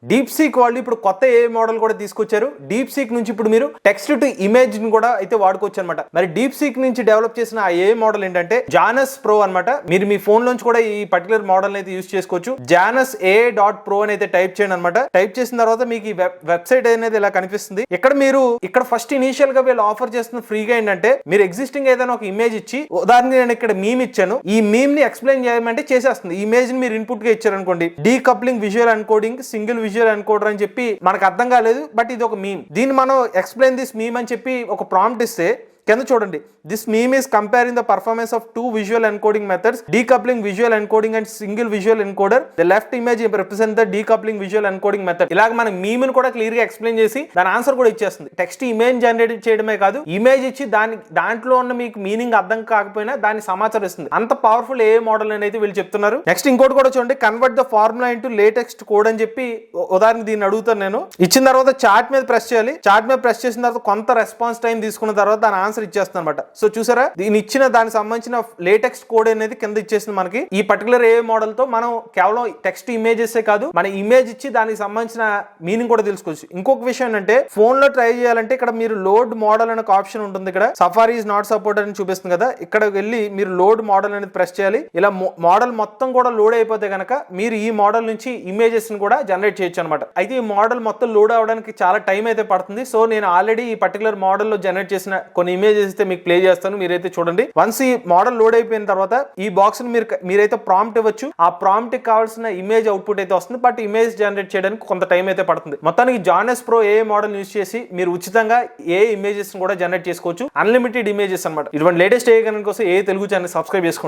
Deep seek వాళ్ళు ఇప్పుడు కొత్త ఏ మోడల్ కూడా తీసుకొచ్చారు. డీప్ సీక్ నుంచి ఇప్పుడు మీరు టెక్స్ట్ టు ఇమేజ్ ని కూడా అయితే వాడుకోవచ్చు అనమాట. మరి డీప్ సీక్ నుంచి డెవలప్ చేసిన ఆ ఏ మోడల్ ఏంటంటే జానస్ ప్రో అనమాట. మీరు మీ ఫోన్ నుంచి కూడా ఈ పర్టికులర్ మోడల్ అయితే యూస్ చేసుకోవచ్చు. జానస్ A.Pro అని అయితే టైప్ చేయండి అనమాట. టైప్ చేసిన తర్వాత మీకు ఈ వెబ్సైట్ అనేది ఇలా కనిపిస్తుంది. ఇక్కడ ఫస్ట్ ఇనిషియల్ గా వీళ్ళు ఆఫర్ చేస్తున్న ఫ్రీగా ఏంటంటే మీరు ఎగ్జిస్టింగ్ ఏదైనా ఒక ఇమేజ్ ఇచ్చి, ఉదాహరణకి నేను ఇక్కడ మీమ్ ఇచ్చాను, ఈ మీమ్ ని ఎక్స్ప్లెయిన్ చేయమంటే చేసేస్తుంది. ఈ ఇమేజ్ ని మీరు ఇన్పుట్ గా ఇచ్చారనుకోండి, decoupling visual encoding single visual encoder అని చెప్పి మనకు అర్థం కాలేదు, బట్ ఇది ఒక మీమ్. దీన్ని మనం ఎక్స్ప్లెయిన్ దిస్ మీమ్ అని చెప్పి ఒక ప్రాంప్ట్ ఇస్తే కింద చూడండి, this meme is comparing the performance of two visual encoding methods, decoupling visual encoding and single visual encoder. The left image represent the decoupling visual encoding method. ఇలాగ మన meme ని కూడా క్లియర్ గా ఎక్స్ప్లెయిన్ చేసి దాని ఆన్సర్ కూడా ఇచ్చేస్తుంది. Text image generate చేయడమే కాదు, ఇమేజ్ ఇచ్చి దాంట్లో ఉన్న మీకు మీనింగ్ అర్థం కాకపోయినా దాన్ని సమాచారం ఇస్తుంది. అంత పవర్ఫుల్ ఏ మోడల్ అనేది వీళ్ళు చెప్తున్నారు. నెక్స్ట్ ఇంకోటి కూడా చూడండి, convert the formula into LaTeX code అని చెప్పి ఉదాహరణ దీన్ని అడుగుతాను నేను. ఇచ్చిన తర్వాత చార్ట్ మీద ప్రెస్ చేయాలి. చార్ట్ మీద ప్రెస్ చేసిన తర్వాత కొంత రెస్పాన్స్ టైం తీసుకున్న తర్వాత దాని ఆన్సర్ ఇచ్చేస్తుంది అనమాట. సో చూసారా, దీని ఇచ్చిన దానికి సంబంధించిన లేటెక్స్ట్ కోడ్ అనేది కింద ఇచ్చేసింది మనకి. ఈ పర్టికులర్ ఏ మోడల్ తో మనం కేవలం టెక్స్ట్ ఇమేజెస్ కాదు, మన ఇమేజ్ ఇచ్చి దానికి సంబంధించిన మీనింగ్ కూడా తెలుసుకోవచ్చు. ఇంకొక విషయం ఏంటంటే ఫోన్ లో ట్రై చేయాలంటే ఇక్కడ మీరు లోడ్ మోడల్ అనే ఆప్షన్ ఉంటుంది. ఇక్కడ సఫారీ ఈజ్ నాట్ సపోర్టెడ్ అని చూపిస్తుంది కదా, ఇక్కడ వెళ్ళి మీరు లోడ్ మోడల్ అనేది ప్రెస్ చేయాలి. ఇలా మోడల్ మొత్తం కూడా లోడ్ అయిపోతే కనుక మీరు ఈ మోడల్ నుంచి ఇమేజెస్ ని కూడా జనరేట్ చేయొచ్చు అనమాట. అయితే ఈ మోడల్ మొత్తం లోడ్ అవడానికి చాలా టైం అయితే పడుతుంది. సో నేను ఆల్రెడీ ఈ పర్టికులర్ మోడల్ లో జనరేట్ చేసిన కొన్ని ఇమేజెస్ అయితే మీకు ప్లే చేస్తాను, మీరైతే చూడండి. వన్స్ ఈ మోడల్ లోడ్ అయిపోయిన తర్వాత ఈ బాక్స్ ని మీరైతే ప్రాంప్ట్ ఇవ్వచ్చు. ఆ ప్రాంప్ట్ కి కావాల్సిన ఇమేజ్ అవుట్పుట్ అయితే వస్తుంది, బట్ ఇమేజ్ జనరేట్ చేయడానికి కొంత టైం అయితే పడుతుంది. మొత్తానికి జానస్ ప్రో ఏ మోడల్ యూజ్ చేసి మీరు ఉచితంగా ఏ ఇమేజెస్ కూడా జనరేట్ చేసుకోవచ్చు. అన్లిమిటెడ్ ఇమేజెస్ అనమాట. ఇటువంటి లేటెస్ట్ ఏ కోసం ఏ తెలుగు ఛానల్ సబ్స్క్రైబ్ చేసుకోండి.